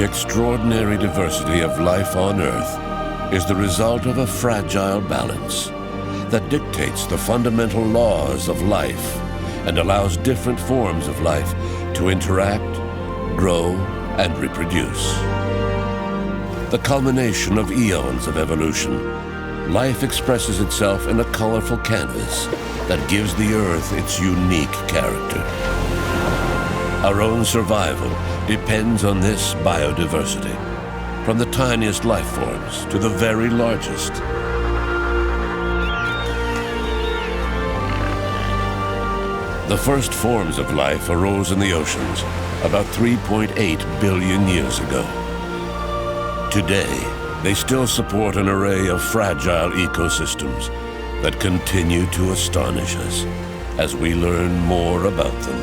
extraordinary diversity of life on Earth is the result of a fragile balance that dictates the fundamental laws of life and allows different forms of life to interact, grow, and reproduce. The culmination of eons of evolution, life expresses itself in a colorful canvas that gives the Earth its unique character. Our own survival depends on this biodiversity, from the tiniest life forms to the very largest. The first forms of life arose in the oceans about 3.8 billion years ago. Today, they still support an array of fragile ecosystems that continue to astonish us as we learn more about them.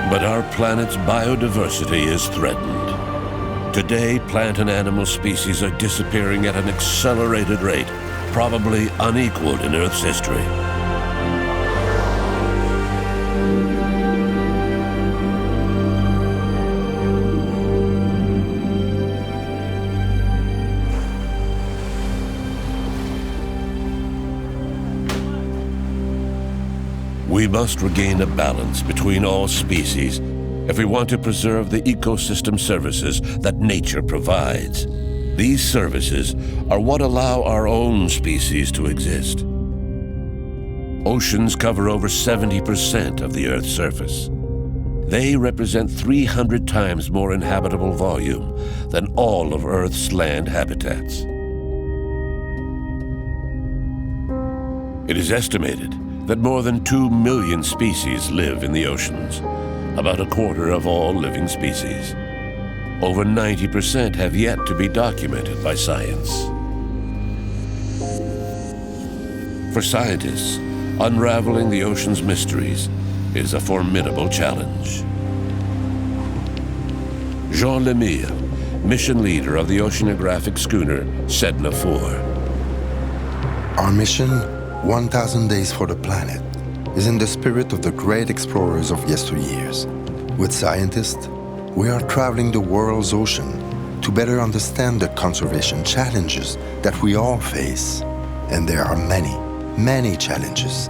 But our planet's biodiversity is threatened. Today, plant and animal species are disappearing at an accelerated rate, probably unequaled in Earth's history. We must regain a balance between all species if we want to preserve the ecosystem services that nature provides. These services are what allow our own species to exist. Oceans cover over 70% of the Earth's surface. They represent 300 times more inhabitable volume than all of Earth's land habitats. It is estimated that more than 2 million species live in the oceans, about a quarter of all living species. Over 90% have yet to be documented by science. For scientists, unraveling the ocean's mysteries is a formidable challenge. Jean Lemire, mission leader of the oceanographic schooner Седна 4. Our mission, 1,000 Days for the Planet, is in the spirit of the great explorers of yesteryears. With scientists, we are traveling the world's ocean to better understand the conservation challenges that we all face. And there are many, many challenges,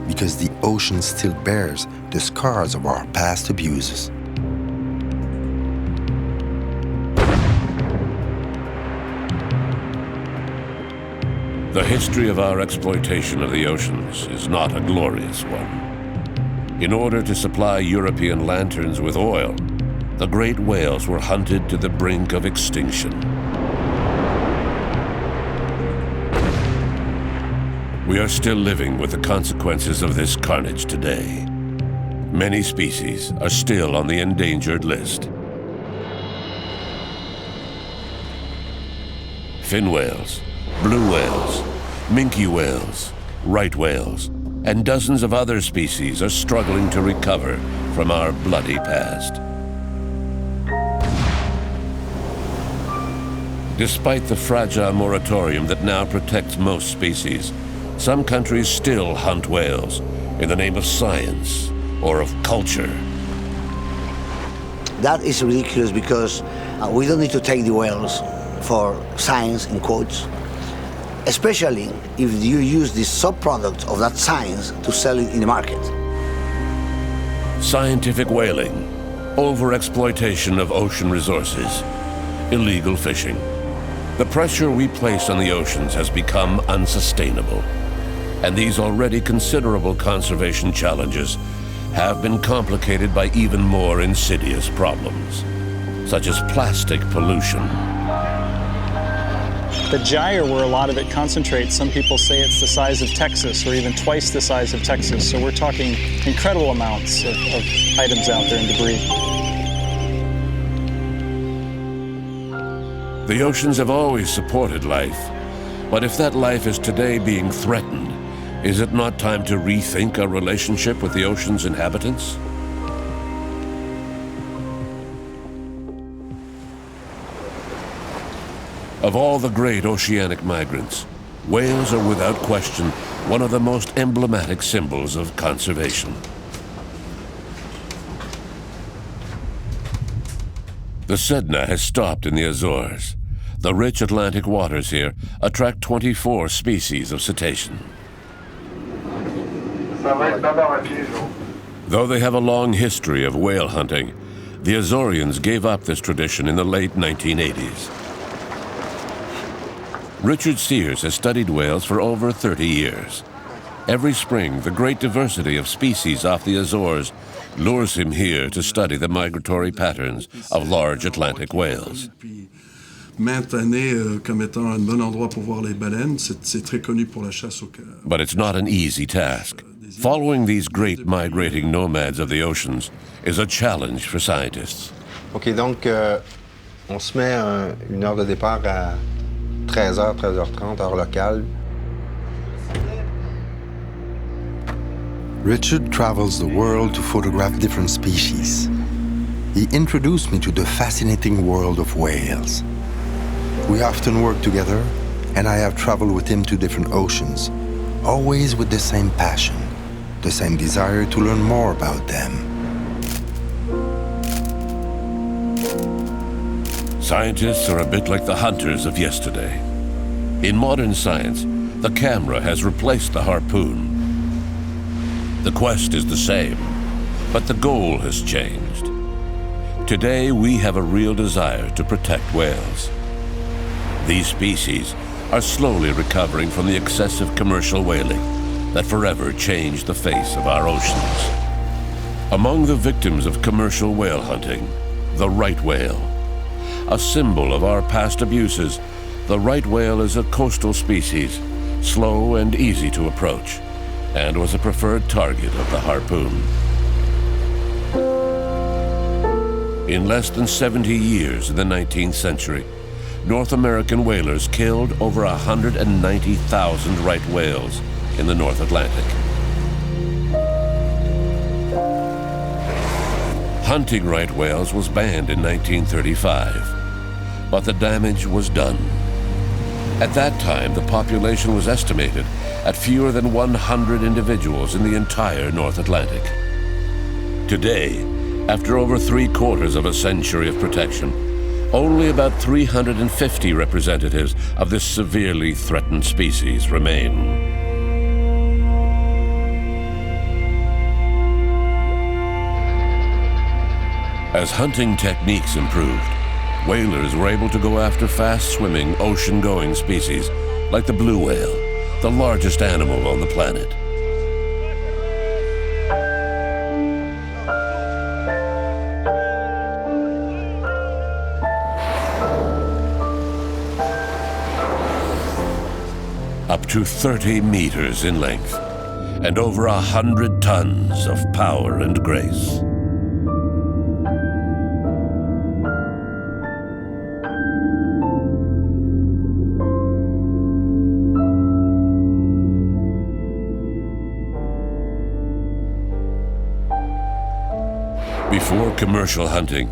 because the ocean still bears the scars of our past abuses. The history of our exploitation of the oceans is not a glorious one. In order to supply European lanterns with oil, the great whales were hunted to the brink of extinction. We are still living with the consequences of this carnage today. Many species are still on the endangered list. Fin whales, blue whales, minke whales, right whales, and dozens of other species are struggling to recover from our bloody past. Despite the fragile moratorium that now protects most species, some countries still hunt whales in the name of science or of culture. That is ridiculous because we don't need to take the whales for science, in quotes, especially if you use the subproduct of that science to sell it in the market. Scientific whaling, overexploitation of ocean resources, illegal fishing. The pressure we place on the oceans has become unsustainable, and these already considerable conservation challenges have been complicated by even more insidious problems, such as plastic pollution. The gyre, where a lot of it concentrates, some people say it's the size of Texas or even twice the size of Texas. So we're talking incredible amounts of items out there and debris. The oceans have always supported life, but if that life is today being threatened, is it not time to rethink our relationship with the ocean's inhabitants? Of all the great oceanic migrants, Whales are without question one of the most emblematic symbols of conservation. The Sedna has stopped in the Azores. The rich Atlantic waters here attract 24 species of cetacean. Though they have a long history of whale hunting, the Azorians gave up this tradition in the late 1980s. Richard Sears has studied whales for over 30 years. Every spring, the great diversity of species off the Azores lures him here to study the migratory patterns of large Atlantic whales. But it's not an easy task. Following these great migrating nomads of the oceans is a challenge for scientists. OK, donc, on se met une heure de départ à 13h, 13h30, heure locale. Richard travels the world to photograph different species. He introduced me to the fascinating world of whales. We often work together, and I have traveled with him to different oceans, always with the same passion, the same desire to learn more about them. Scientists are a bit like the hunters of yesterday. In modern science, the camera has replaced the harpoon. The quest is the same, but the goal has changed. Today, we have a real desire to protect whales. These species are slowly recovering from the excessive commercial whaling that forever changed the face of our oceans. Among the victims of commercial whale hunting, the right whale. A symbol of our past abuses, the right whale is a coastal species, slow and easy to approach, and was a preferred target of the harpoon. In less than 70 years in the 19th century, North American whalers killed over 190,000 right whales in the North Atlantic. Hunting right whales was banned in 1935, but the damage was done. At that time, the population was estimated at fewer than 100 individuals in the entire North Atlantic. Today, after over 3/4 of a century of protection, only about 350 representatives of this severely threatened species remain. As hunting techniques improved, whalers were able to go after fast-swimming, ocean-going species like the blue whale, the largest animal on the planet. Up to 30 meters in length, and over 100 tons of power and grace. Before commercial hunting,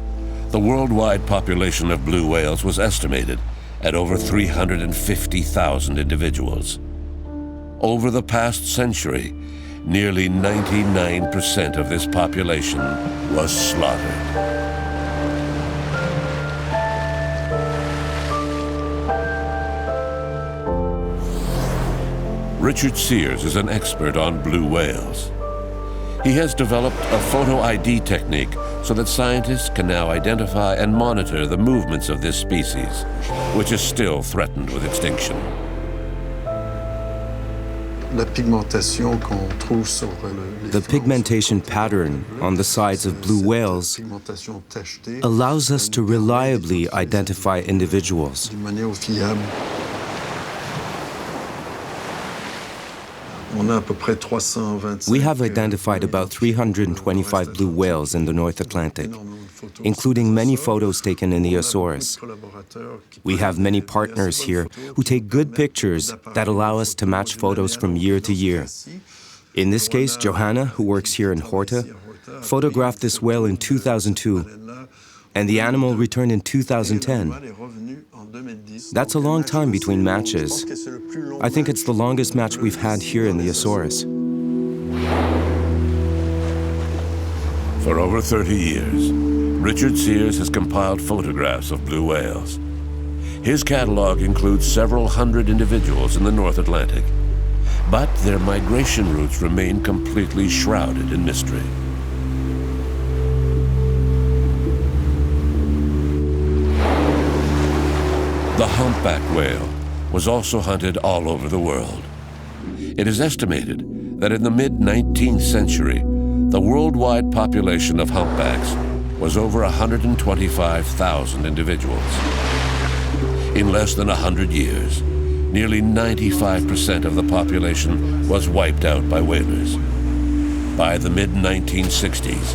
the worldwide population of blue whales was estimated at over 350,000 individuals. Over the past century, nearly 99% of this population was slaughtered. Richard Sears is an expert on blue whales. He has developed a photo ID technique so that scientists can now identify and monitor the movements of this species, which is still threatened with extinction. The pigmentation pattern on the sides of blue whales allows us to reliably identify individuals. We have identified about 325 blue whales in the North Atlantic, including many photos taken in the Azores. We have many partners here who take good pictures that allow us to match photos from year to year. In this case, Johanna, who works here in Horta, photographed this whale in 2002. and the animal returned in 2010. That's a long time between matches. I think it's the longest match we've had here in the Azores. For over 30 years, Richard Sears has compiled photographs of blue whales. His catalog includes several hundred individuals in the North Atlantic, but their migration routes remain completely shrouded in mystery. The humpback whale was also hunted all over the world. It is estimated that in the mid-19th century, the worldwide population of humpbacks was over 125,000 individuals. In less than 100 years, nearly 95% of the population was wiped out by whalers. By the mid-1960s,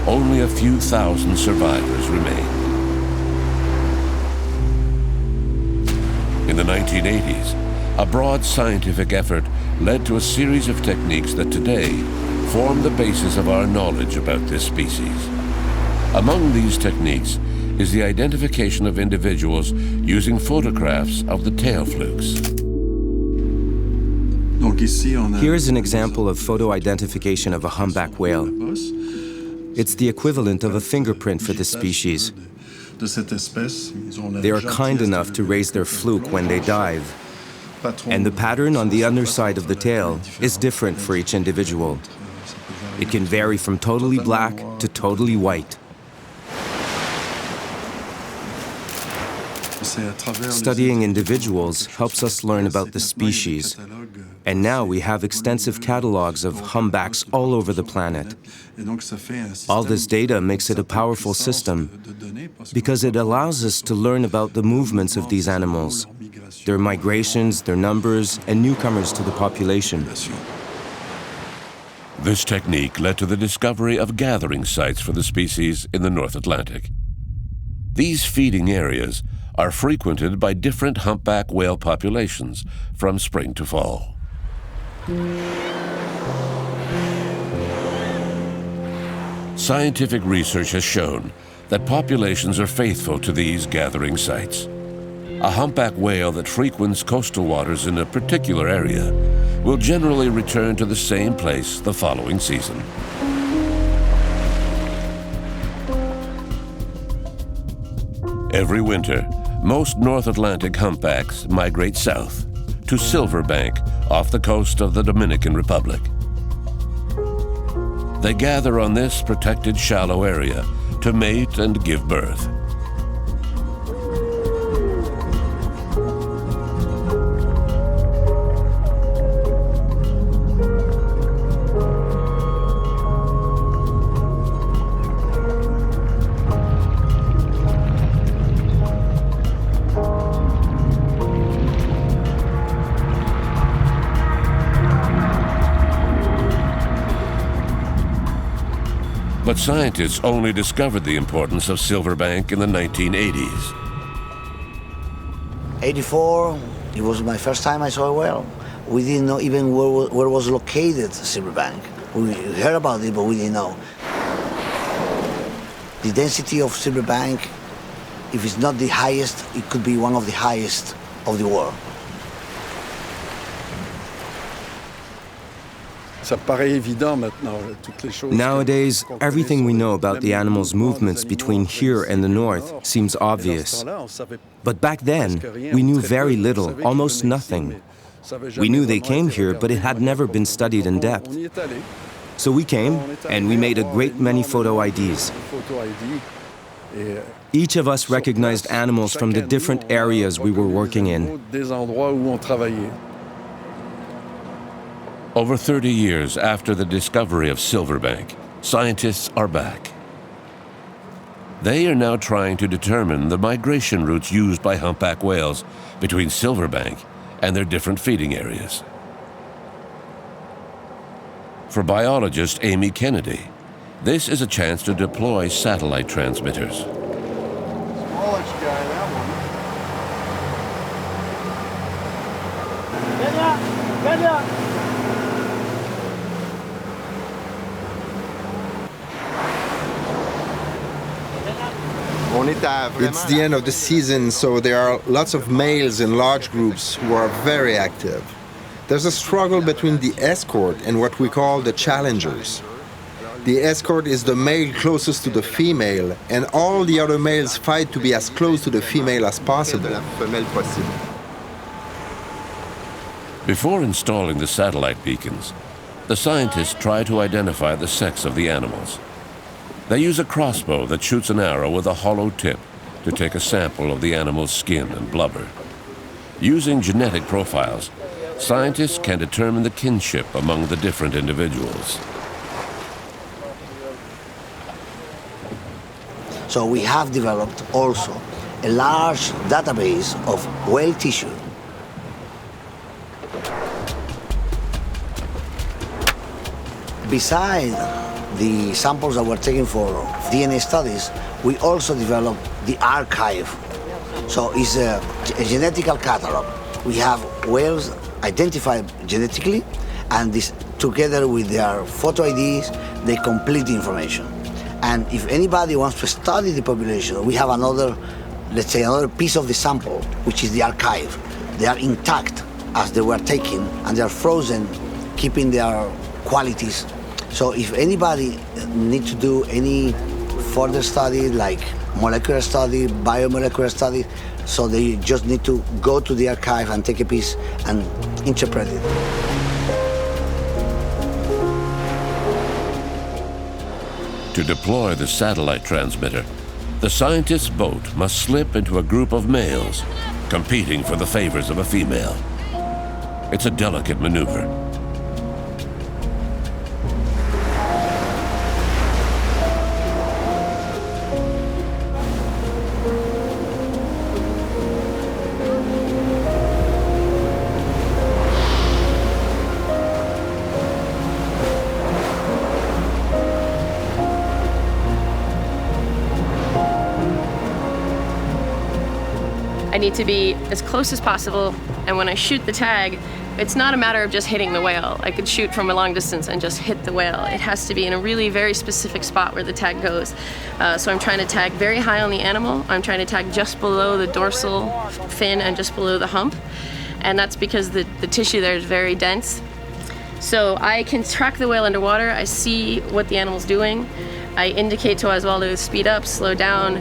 only a few thousand survivors remained. In the 1980s, a broad scientific effort led to a series of techniques that today form the basis of our knowledge about this species. Among these techniques is the identification of individuals using photographs of the tail flukes. Here's an example of photo identification of a humpback whale. It's the equivalent of a fingerprint for this species. They are kind enough to raise their fluke when they dive, and the pattern on the underside of the tail is different for each individual. It can vary from totally black to totally white. Studying individuals helps us learn about the species, and now we have extensive catalogs of humpbacks all over the planet. All this data makes it a powerful system because it allows us to learn about the movements of these animals, their migrations, their numbers, and newcomers to the population. This technique led to the discovery of gathering sites for the species in the North Atlantic. These feeding areas are frequented by different humpback whale populations from spring to fall. Scientific research has shown that populations are faithful to these gathering sites. A humpback whale that frequents coastal waters in a particular area will generally return to the same place the following season. Every winter, most North Atlantic humpbacks migrate south to Silverbank off the coast of the Dominican Republic. They gather on this protected shallow area to mate and give birth. But scientists only discovered the importance of Silverbank in the 1980s. 84, it was my first time I saw a whale. We didn't know even where was located Silverbank. We heard about it, but we didn't know. The density of Silverbank, if it's not the highest, it could be one of the highest of the world. Nowadays, everything we know about the animal's movements between here and the north seems obvious. But back then, we knew very little, almost nothing. We knew they came here, but it had never been studied in depth. So we came, and we made a great many photo IDs. Each of us recognized animals from the different areas we were working in. Over 30 years after the discovery of Silverbank, scientists are back. They are now trying to determine the migration routes used by humpback whales between Silverbank and their different feeding areas. For biologist Amy Kennedy, this is a chance to deploy satellite transmitters. It's the end of the season, so there are lots of males in large groups who are very active. There's a struggle between the escort and what we call the challengers. The escort is the male closest to the female, and all the other males fight to be as close to the female as possible. Before installing the satellite beacons, the scientists try to identify the sex of the animals. They use a crossbow that shoots an arrow with a hollow tip to take a sample of the animal's skin and blubber. Using genetic profiles, scientists can determine the kinship among the different individuals. So we have developed also a large database of whale tissue. Besides the samples that were taken for DNA studies, we also developed the archive. So it's a genetical catalog. We have whales identified genetically, and this, together with their photo IDs, they complete the information. And if anybody wants to study the population, we have another, let's say, another piece of the sample, which is the archive. They are intact as they were taken, and they are frozen, keeping their qualities. So if anybody needs to do any further study, like molecular study, biomolecular study, so they just need to go to the archive and take a piece and interpret it. To deploy the satellite transmitter, the scientist's boat must slip into a group of males, competing for the favors of a female. It's a delicate maneuver. I need to be as close as possible, and when I shoot the tag, it's not a matter of just hitting the whale. I could shoot from a long distance and just hit the whale. It has to be in a really very specific spot where the tag goes. So I'm trying to tag very high on the animal. I'm trying to tag just below the dorsal fin and just below the hump. And that's because the tissue there is very dense. So I can track the whale underwater. I see what the animal's doing. I indicate to Oswaldo to speed up, slow down.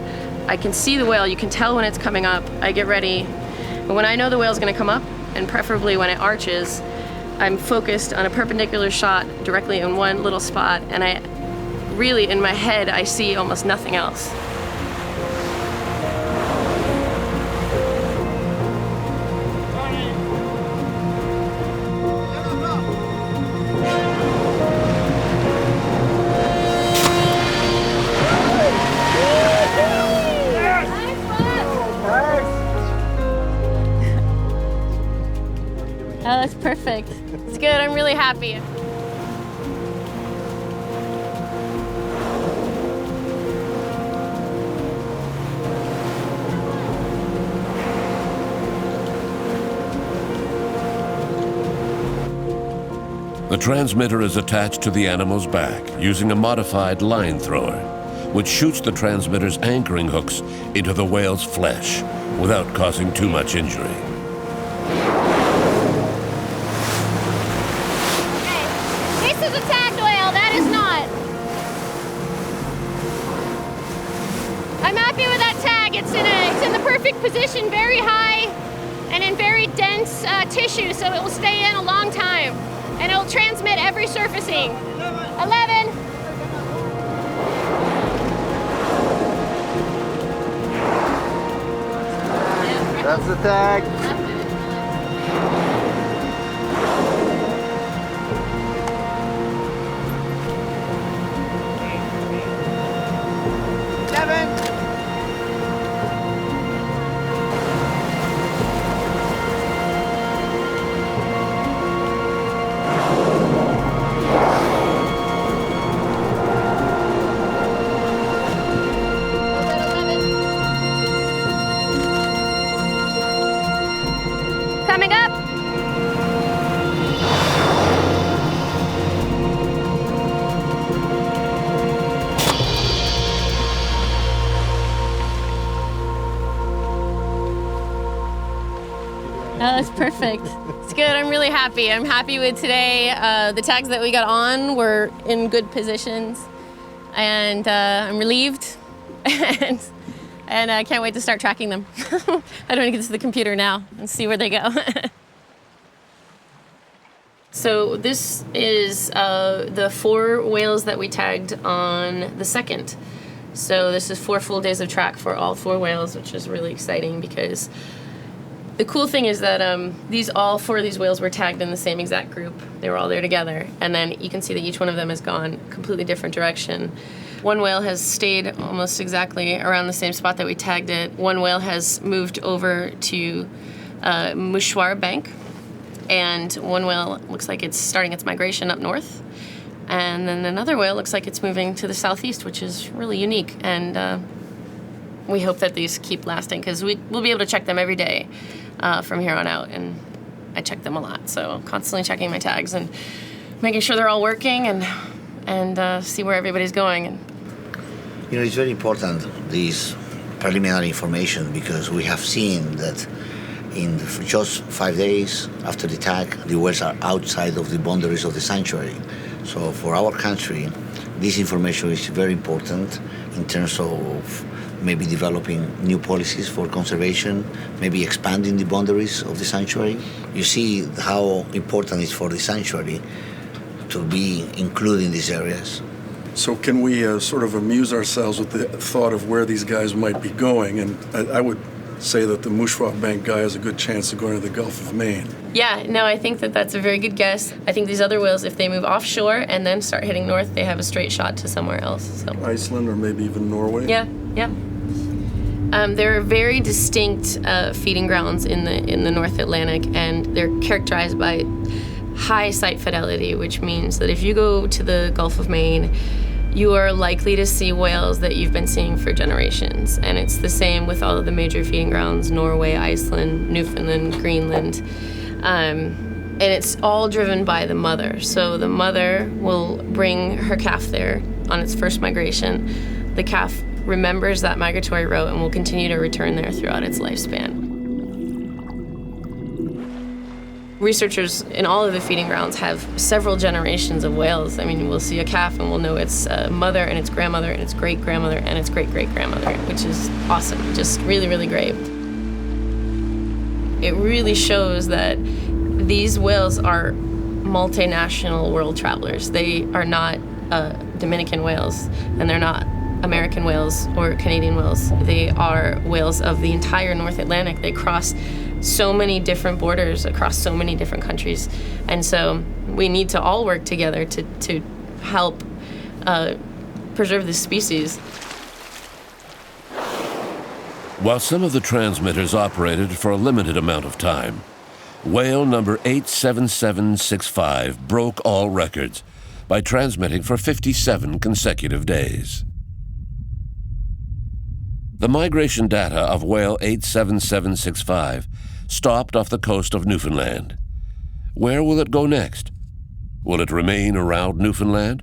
I can see the whale. You can tell when it's coming up. I get ready. And when I know the whale's going to come up, and preferably when it arches, I'm focused on a perpendicular shot directly in one little spot, and I really, in my head, I see almost nothing else. Oh, that's perfect. It's good, I'm really happy. The transmitter is attached to the animal's back using a modified line thrower, which shoots the transmitter's anchoring hooks into the whale's flesh without causing too much injury. Position very high and in very dense tissue, so it will stay in a long time and it will transmit every surfacing. 11. That's the tag. 7. That's perfect. It's good. I'm really happy. I'm happy with today. The tags that we got on were in good positions, and I'm relieved, and I can't wait to start tracking them. I don't want to get to the computer now and see where they go. So this is the 4 whales that we tagged on the 2nd. So this is 4 full days of track for all 4 whales, which is really exciting because the cool thing is that all 4 of these whales were tagged in the same exact group. They were all there together. And then you can see that each one of them has gone a completely different direction. One whale has stayed almost exactly around the same spot that we tagged it. One whale has moved over to Mouchoir Bank. And one whale looks like it's starting its migration up north. And then another whale looks like it's moving to the southeast, which is really unique. And we hope that these keep lasting because we'll be able to check them every day from here on out. And I check them a lot, so constantly checking my tags and making sure they're all working and see where everybody's going. And it's very important, this preliminary information, because we have seen that in just 5 days after the tag, the whales are outside of the boundaries of the sanctuary. So for our country, this information is very important in terms of maybe developing new policies for conservation, maybe expanding the boundaries of the sanctuary. You see how important it is for the sanctuary to be included in these areas. So can we sort of amuse ourselves with the thought of where these guys might be going? And I would say that the Mouchoir Bank guy has a good chance of going to the Gulf of Maine. Yeah, no, I think that that's a very good guess. I think these other whales, if they move offshore and then start heading north, they have a straight shot to somewhere else. So. Iceland or maybe even Norway? Yeah. There are very distinct feeding grounds in the North Atlantic, and they're characterized by high site fidelity, which means that if you go to the Gulf of Maine, you are likely to see whales that you've been seeing for generations. And it's the same with all of the major feeding grounds, Norway, Iceland, Newfoundland, Greenland. And it's all driven by the mother. So the mother will bring her calf there on its first migration. The calf remembers that migratory route and will continue to return there throughout its lifespan. Researchers in all of the feeding grounds have several generations of whales. I mean, we'll see a calf and we'll know its mother and its grandmother and its great-grandmother and its great-great-grandmother, which is awesome, just really, really great. It really shows that these whales are multinational world travelers. They are not Dominican whales, and they're not American whales or Canadian whales. They are whales of the entire North Atlantic. They cross so many different borders across so many different countries. And so we need to all work together to help preserve this species. While some of the transmitters operated for a limited amount of time, whale number 87765 broke all records by transmitting for 57 consecutive days. The migration data of whale 87765 stopped off the coast of Newfoundland. Where will it go next? Will it remain around Newfoundland,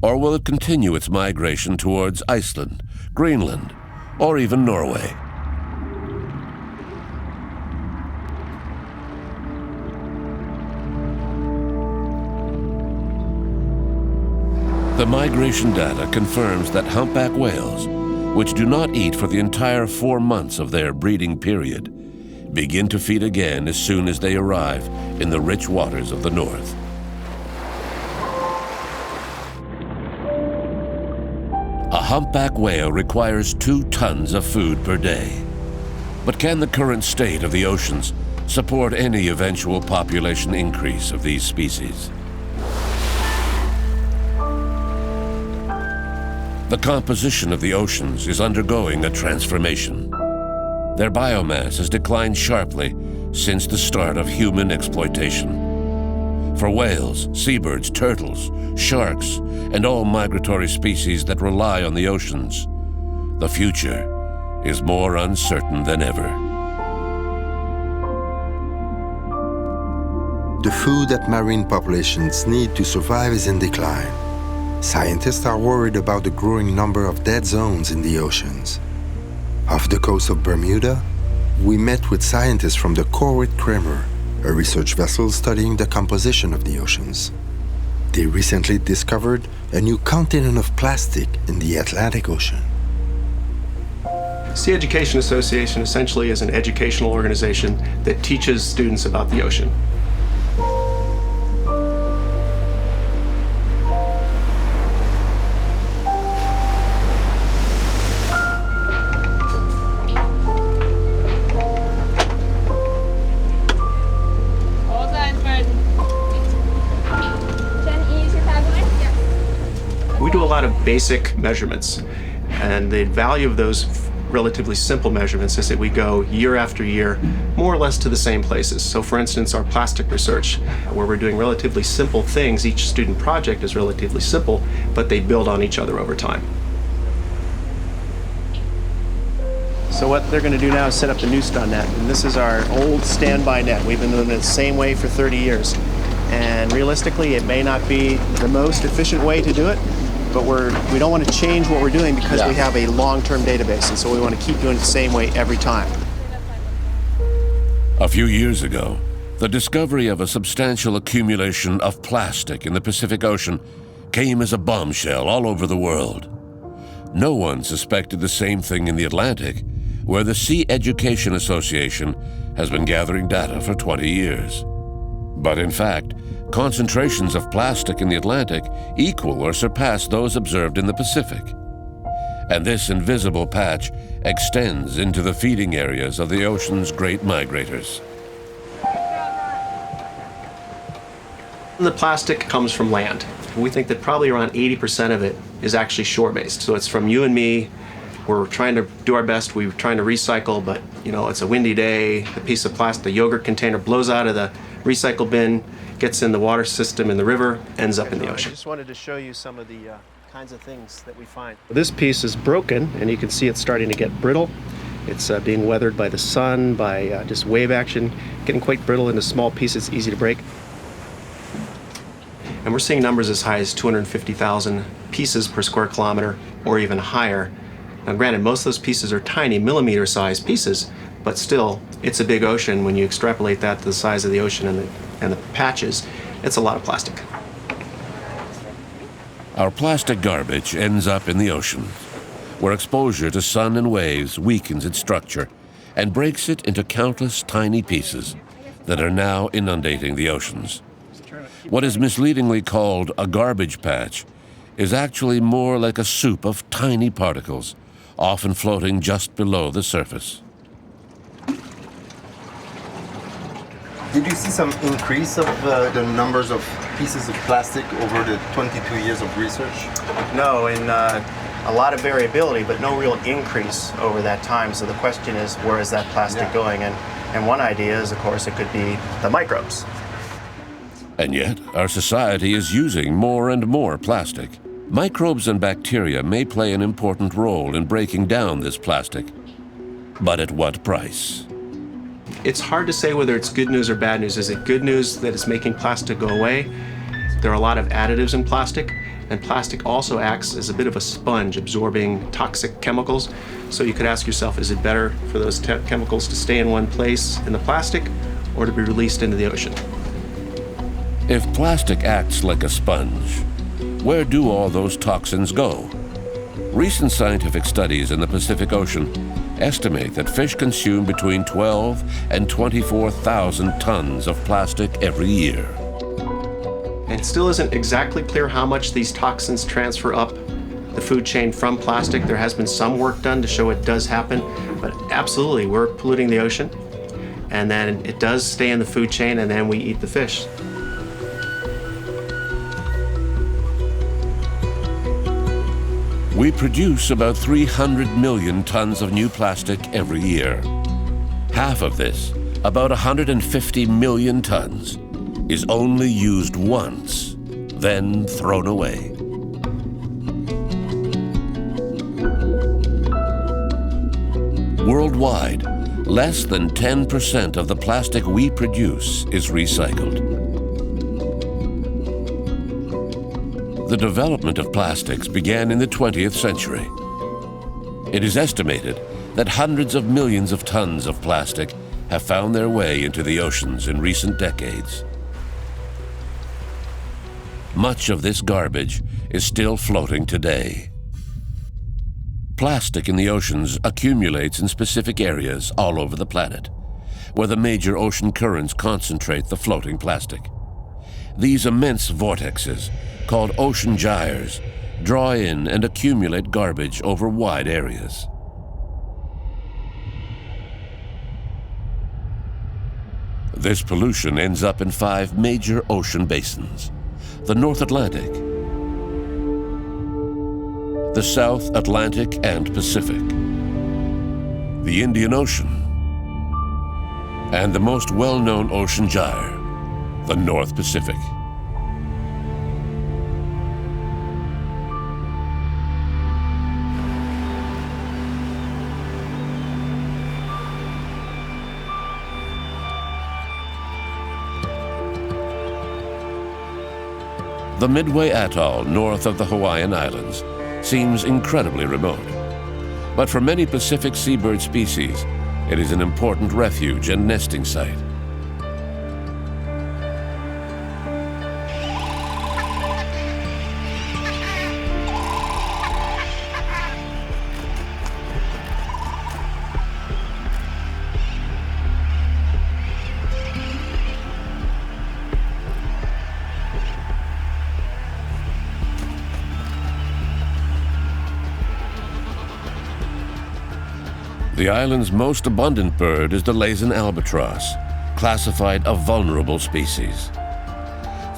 or will it continue its migration towards Iceland, Greenland, or even Norway? The migration data confirms that humpback whales, which do not eat for the entire 4 months of their breeding period, begin to feed again as soon as they arrive in the rich waters of the north. A humpback whale requires 2 tons of food per day. But can the current state of the oceans support any eventual population increase of these species? The composition of the oceans is undergoing a transformation. Their biomass has declined sharply since the start of human exploitation. For whales, seabirds, turtles, sharks, and all migratory species that rely on the oceans, the future is more uncertain than ever. The food that marine populations need to survive is in decline. Scientists are worried about the growing number of dead zones in the oceans. Off the coast of Bermuda, we met with scientists from the Corvette Kramer, a research vessel studying the composition of the oceans. They recently discovered a new continent of plastic in the Atlantic Ocean. Sea Education Association essentially is an educational organization that teaches students about the ocean. We do a lot of basic measurements, and the value of those relatively simple measurements is that we go year after year, more or less to the same places. So for instance, our plastic research, where we're doing relatively simple things, each student project is relatively simple, but they build on each other over time. So what they're going to do now is set up the new stun net, and this is our old standby net. We've been doing it the same way for 30 years. And realistically, it may not be the most efficient way to do it, but we don't want to change what we're doing because we have a long-term database, and so we want to keep doing it the same way every time. A few years ago, the discovery of a substantial accumulation of plastic in the Pacific Ocean came as a bombshell all over the world. No one suspected the same thing in the Atlantic, where the Sea Education Association has been gathering data for 20 years. But in fact, concentrations of plastic in the Atlantic equal or surpass those observed in the Pacific. And this invisible patch extends into the feeding areas of the ocean's great migrators. The plastic comes from land. We think that probably around 80% of it is actually shore-based. So it's from you and me. We're trying to do our best. We're trying to recycle, but you know, it's a windy day. The piece of plastic, the yogurt container blows out of the recycle bin, gets in the water system in the river, ends up in the ocean. I just wanted to show you some of the kinds of things that we find. This piece is broken, and you can see it's starting to get brittle. It's being weathered by the sun, by just wave action, getting quite brittle into small pieces, easy to break. And we're seeing numbers as high as 250,000 pieces per square kilometer, or even higher. Now granted, most of those pieces are tiny, millimeter-sized pieces, but still, it's a big ocean. When you extrapolate that to the size of the ocean and the patches, it's a lot of plastic. Our plastic garbage ends up in the ocean, where exposure to sun and waves weakens its structure and breaks it into countless tiny pieces that are now inundating the oceans. What is misleadingly called a garbage patch is actually more like a soup of tiny particles, often floating just below the surface. Did you see some increase of the numbers of pieces of plastic over the 22 years of research? No, in a lot of variability, but no real increase over that time. So the question is, where is that plastic going? And one idea is, of course, it could be the microbes. And yet, our society is using more and more plastic. Microbes and bacteria may play an important role in breaking down this plastic, but at what price? It's hard to say whether it's good news or bad news. Is it good news that it's making plastic go away? There are a lot of additives in plastic, and plastic also acts as a bit of a sponge, absorbing toxic chemicals. So you could ask yourself, is it better for those chemicals to stay in one place in the plastic or to be released into the ocean? If plastic acts like a sponge, where do all those toxins go? Recent scientific studies in the Pacific Ocean estimate that fish consume between 12 and 24,000 tons of plastic every year. And it still isn't exactly clear how much these toxins transfer up the food chain from plastic. There has been some work done to show it does happen, but absolutely, we're polluting the ocean, and then it does stay in the food chain, and then we eat the fish. We produce about 300 million tons of new plastic every year. Half of this, about 150 million tons, is only used once, then thrown away. Worldwide, less than 10% of the plastic we produce is recycled. The development of plastics began in the 20th century. It is estimated that hundreds of millions of tons of plastic have found their way into the oceans in recent decades. Much of this garbage is still floating today. Plastic in the oceans accumulates in specific areas all over the planet, where the major ocean currents concentrate the floating plastic. These immense vortexes, called ocean gyres, draw in and accumulate garbage over wide areas. This pollution ends up in 5 major ocean basins: the North Atlantic, the South Atlantic and Pacific, the Indian Ocean, and the most well-known ocean gyre, the North Pacific. The Midway Atoll, north of the Hawaiian Islands, seems incredibly remote. But for many Pacific seabird species, it is an important refuge and nesting site. The island's most abundant bird is the Laysan albatross, classified a vulnerable species.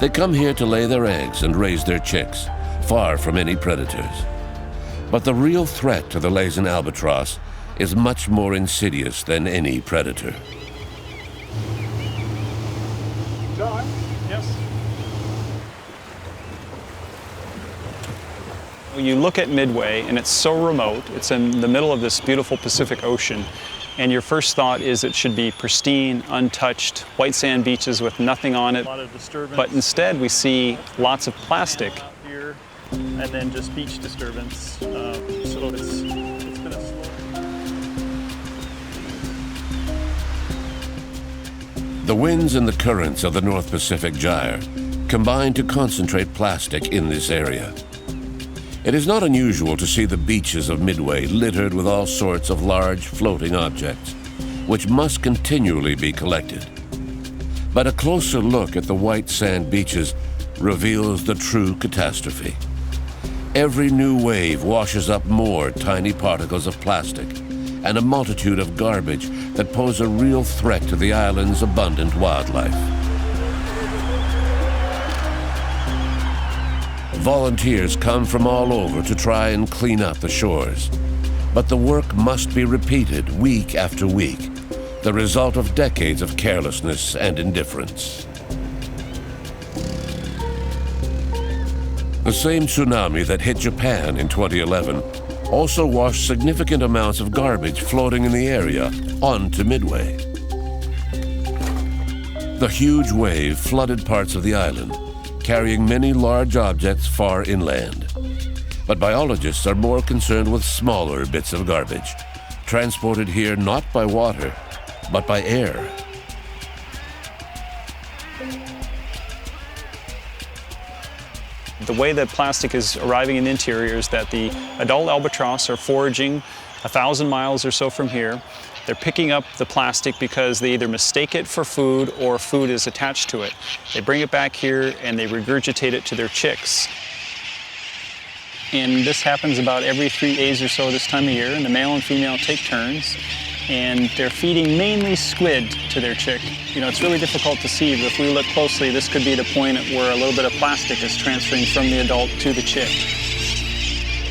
They come here to lay their eggs and raise their chicks, far from any predators. But the real threat to the Laysan albatross is much more insidious than any predator. John? Yes? You look at Midway, and it's so remote. It's in the middle of this beautiful Pacific Ocean, and your first thought is it should be pristine, untouched, white sand beaches with nothing on it. A lot of disturbance. But instead, we see lots of plastic. Here, and then just beach disturbance. So it's been a slow. The winds and the currents of the North Pacific Gyre combine to concentrate plastic in this area. It is not unusual to see the beaches of Midway littered with all sorts of large floating objects, which must continually be collected. But a closer look at the white sand beaches reveals the true catastrophe. Every new wave washes up more tiny particles of plastic and a multitude of garbage that pose a real threat to the island's abundant wildlife. Volunteers come from all over to try and clean up the shores. But the work must be repeated week after week, the result of decades of carelessness and indifference. The same tsunami that hit Japan in 2011 also washed significant amounts of garbage floating in the area onto Midway. The huge wave flooded parts of the island, carrying many large objects far inland. But biologists are more concerned with smaller bits of garbage, transported here not by water, but by air. The way that plastic is arriving in the interior is that the adult albatross are foraging 1,000 miles or so from here. They're picking up the plastic because they either mistake it for food or food is attached to it. They bring it back here and they regurgitate it to their chicks. And this happens about every 3 days or so this time of year, and the male and female take turns, and they're feeding mainly squid to their chick. You know, it's really difficult to see, but if we look closely, this could be the point where a little bit of plastic is transferring from the adult to the chick.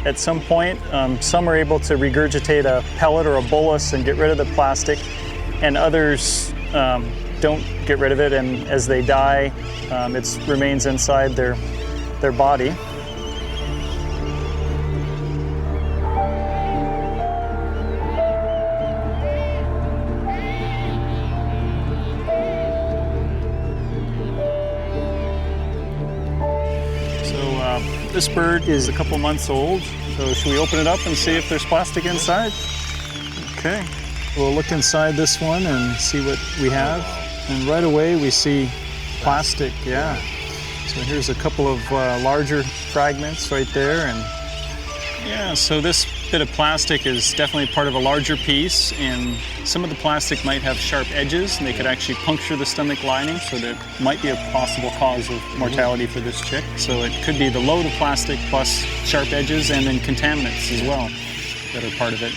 At some point, some are able to regurgitate a pellet or a bolus and get rid of the plastic, and others don't get rid of it, and as they die, it remains inside their body. This bird is a couple months old, so should we open it up and see if there's plastic inside? Okay, we'll look inside this one and see what we have. And right away we see plastic, yeah. So here's a couple of larger fragments right there. And yeah, so this bit of plastic is definitely part of a larger piece, and some of the plastic might have sharp edges and they could actually puncture the stomach lining, so that might be a possible cause of mortality for this chick. So it could be the load of plastic plus sharp edges and then contaminants as well that are part of it.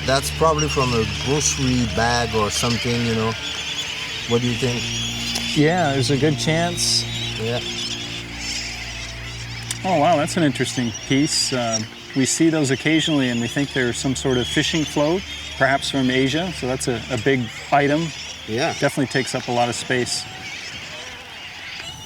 That's probably from a grocery bag or something, you know. What do you think? Yeah, there's a good chance. Yeah. Oh wow, that's an interesting piece. We see those occasionally and we think they're some sort of fishing float, perhaps from Asia, so that's a big item. Yeah. Definitely takes up a lot of space.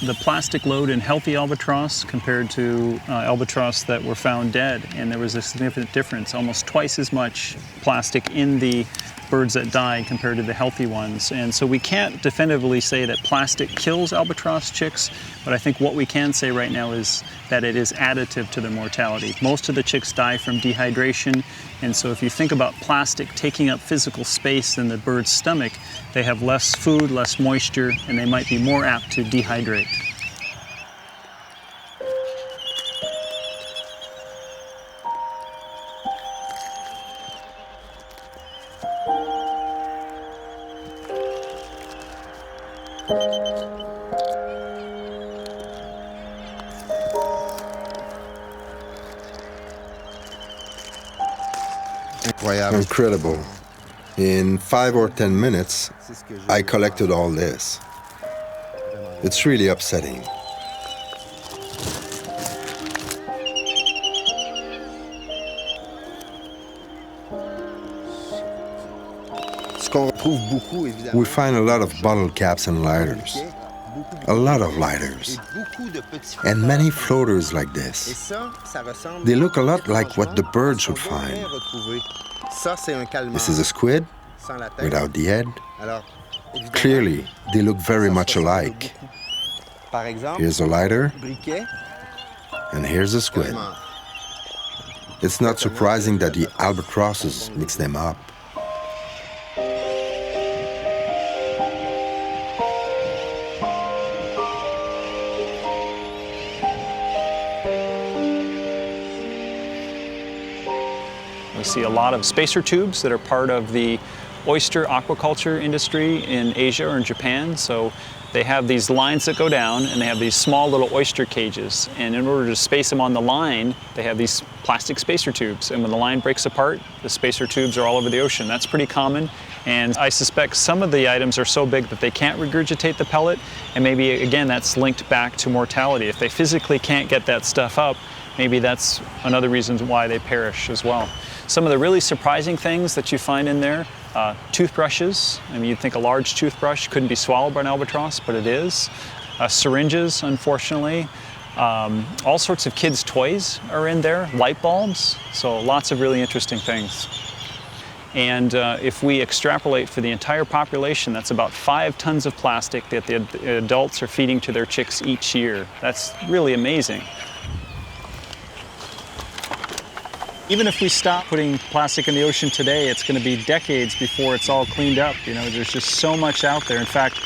The plastic load in healthy albatross compared to albatross that were found dead, and there was a significant difference, almost twice as much plastic in the birds that died compared to the healthy ones. And so we can't definitively say that plastic kills albatross chicks, but I think what we can say right now is that it is additive to their mortality. Most of the chicks die from dehydration, and so if you think about plastic taking up physical space in the bird's stomach, they have less food, less moisture, and they might be more apt to dehydrate. Incredible. In 5 or 10 minutes, I collected all this. It's really upsetting. We find a lot of bottle caps and lighters. A lot of lighters. And many floaters like this. They look a lot like what the birds would find. This is a squid without the head. Clearly, they look very much alike. Here's a lighter, and here's a squid. It's not surprising that the albatrosses mix them up. We see a lot of spacer tubes that are part of the oyster aquaculture industry in Asia or in Japan. So they have these lines that go down and they have these small little oyster cages. And in order to space them on the line, they have these plastic spacer tubes. And when the line breaks apart, the spacer tubes are all over the ocean. That's pretty common. And I suspect some of the items are so big that they can't regurgitate the pellet. And maybe, again, that's linked back to mortality. If they physically can't get that stuff up, maybe that's another reason why they perish as well. Some of the really surprising things that you find in there, toothbrushes. I mean, you'd think a large toothbrush couldn't be swallowed by an albatross, but it is. Syringes, unfortunately. All sorts of kids' toys are in there, light bulbs, so lots of really interesting things. And if we extrapolate for the entire population, that's about 5 tons of plastic that the adults are feeding to their chicks each year. That's really amazing. Even if we stop putting plastic in the ocean today, it's going to be decades before it's all cleaned up. You know, there's just so much out there. In fact,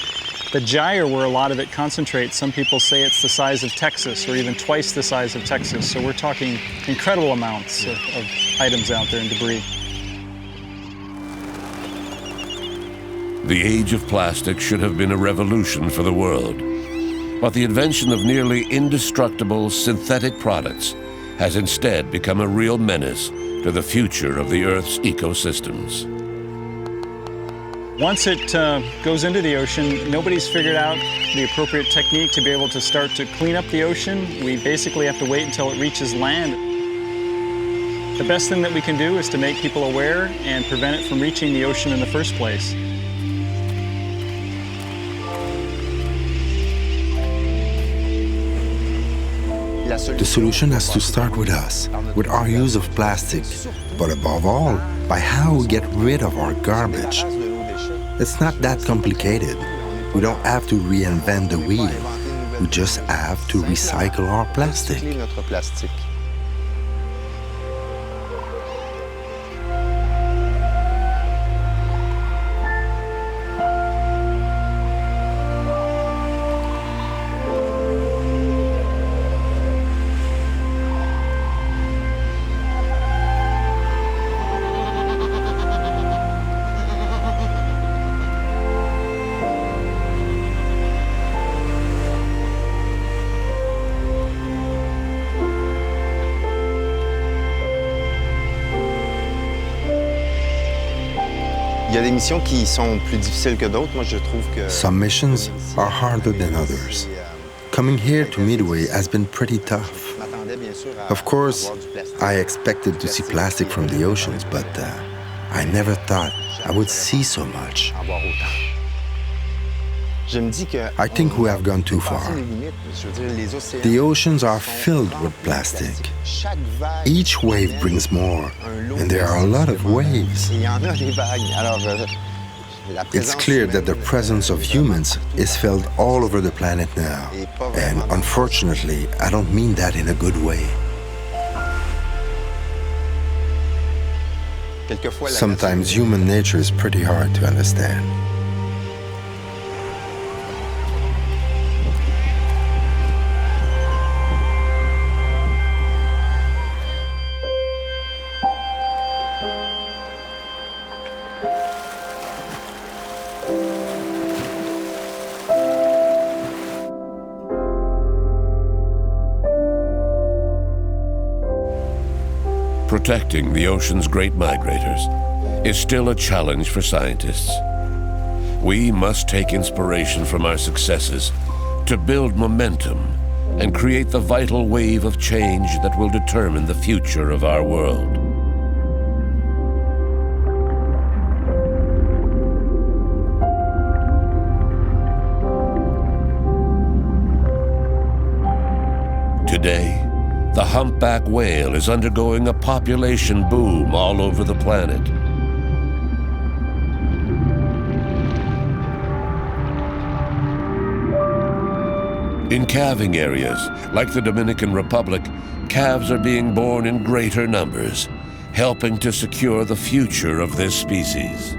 the gyre where a lot of it concentrates, some people say it's the size of Texas or even twice the size of Texas. So we're talking incredible amounts of items out there and debris. The age of plastic should have been a revolution for the world. But the invention of nearly indestructible synthetic products has instead become a real menace to the future of the Earth's ecosystems. Once it goes into the ocean, nobody's figured out the appropriate technique to be able to start to clean up the ocean. We basically have to wait until it reaches land. The best thing that we can do is to make people aware and prevent it from reaching the ocean in the first place. The solution has to start with us, with our use of plastic, but above all, by how we get rid of our garbage. It's not that complicated. We don't have to reinvent the wheel. We just have to recycle our plastic. Il y a des missions qui sont plus difficiles que d'autres. Moi, je trouve que... Some missions are harder than others. Coming here to Midway has been pretty tough. Of course, I expected to see plastic from the oceans, but I never thought I would see so much. I think we have gone too far. The oceans are filled with plastic. Each wave brings more, and there are a lot of waves. It's clear that the presence of humans is felt all over the planet now. And unfortunately, I don't mean that in a good way. Sometimes human nature is pretty hard to understand. Protecting the ocean's great migrators is still a challenge for scientists. We must take inspiration from our successes to build momentum and create the vital wave of change that will determine the future of our world. Today, the humpback whale is undergoing a population boom all over the planet. In calving areas, like the Dominican Republic, calves are being born in greater numbers, helping to secure the future of this species.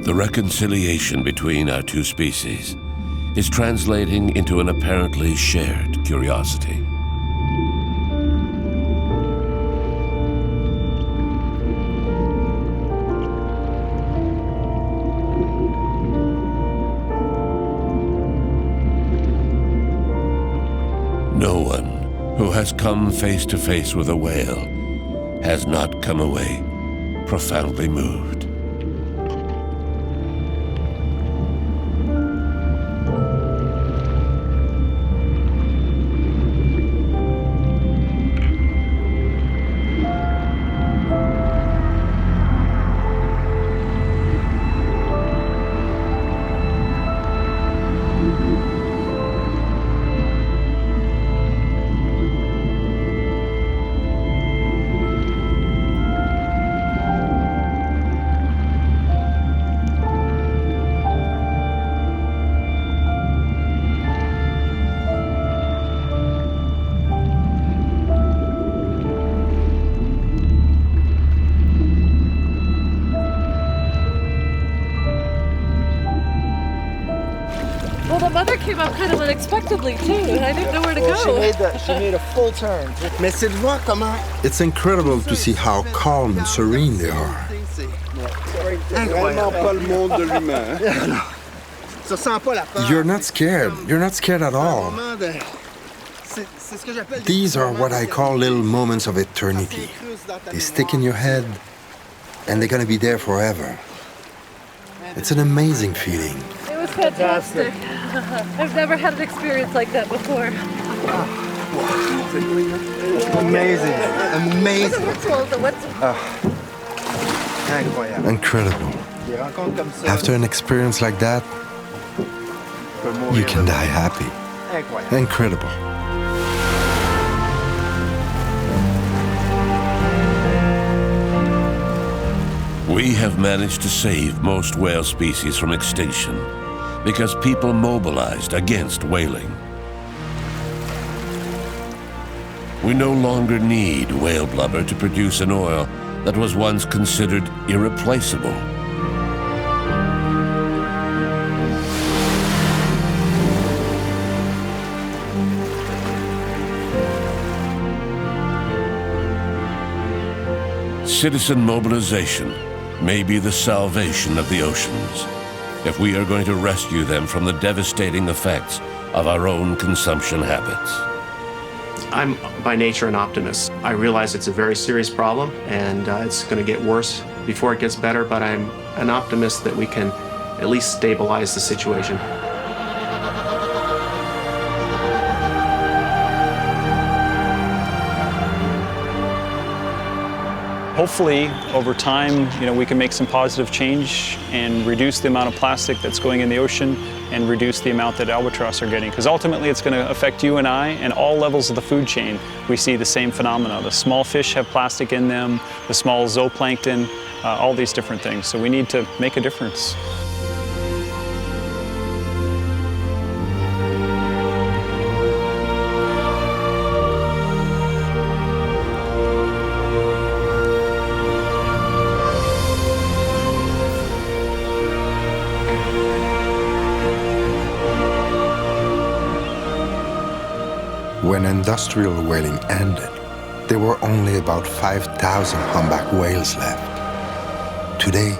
The reconciliation between our two species is translating into an apparently shared curiosity. No one who has come face to face with a whale has not come away profoundly moved. Came up kind of unexpectedly too, and I didn't know where to go. She made a full turn. It's incredible to see how calm and serene they are. You're not scared. You're not scared at all. These are what I call little moments of eternity. They stick in your head, and they're gonna be there forever. It's an amazing feeling. It was fantastic. I've never had an experience like that before. Amazing. Amazing. Incredible. After an experience like that, you can die happy. Incredible. We have managed to save most whale species from extinction because people mobilized against whaling. We no longer need whale blubber to produce an oil that was once considered irreplaceable. Citizen mobilization may be the salvation of the oceans if we are going to rescue them from the devastating effects of our own consumption habits. I'm by nature an optimist. I realize it's a very serious problem and it's going to get worse before it gets better, but I'm an optimist that we can at least stabilize the situation. Hopefully, over time, we can make some positive change and reduce the amount of plastic that's going in the ocean and reduce the amount that albatross are getting. Because ultimately, it's going to affect you and I and all levels of the food chain. We see the same phenomena. The small fish have plastic in them, the small zooplankton, all these different things. So we need to make a difference. When industrial whaling ended, there were only about 5,000 humpback whales left. Today,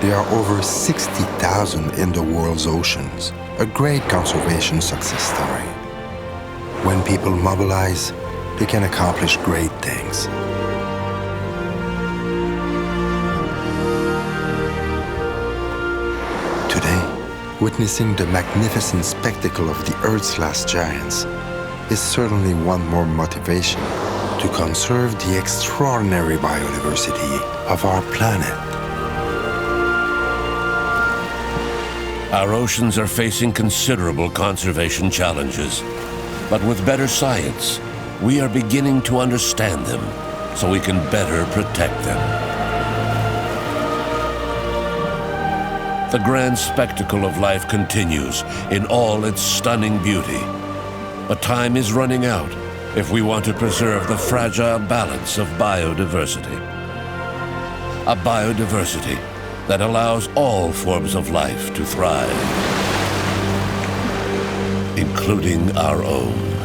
there are over 60,000 in the world's oceans, a great conservation success story. When people mobilize, they can accomplish great things. Today, witnessing the magnificent spectacle of the Earth's last giants is certainly one more motivation to conserve the extraordinary biodiversity of our planet. Our oceans are facing considerable conservation challenges, but with better science, we are beginning to understand them so we can better protect them. The grand spectacle of life continues in all its stunning beauty. But time is running out if we want to preserve the fragile balance of biodiversity. A biodiversity that allows all forms of life to thrive, including our own.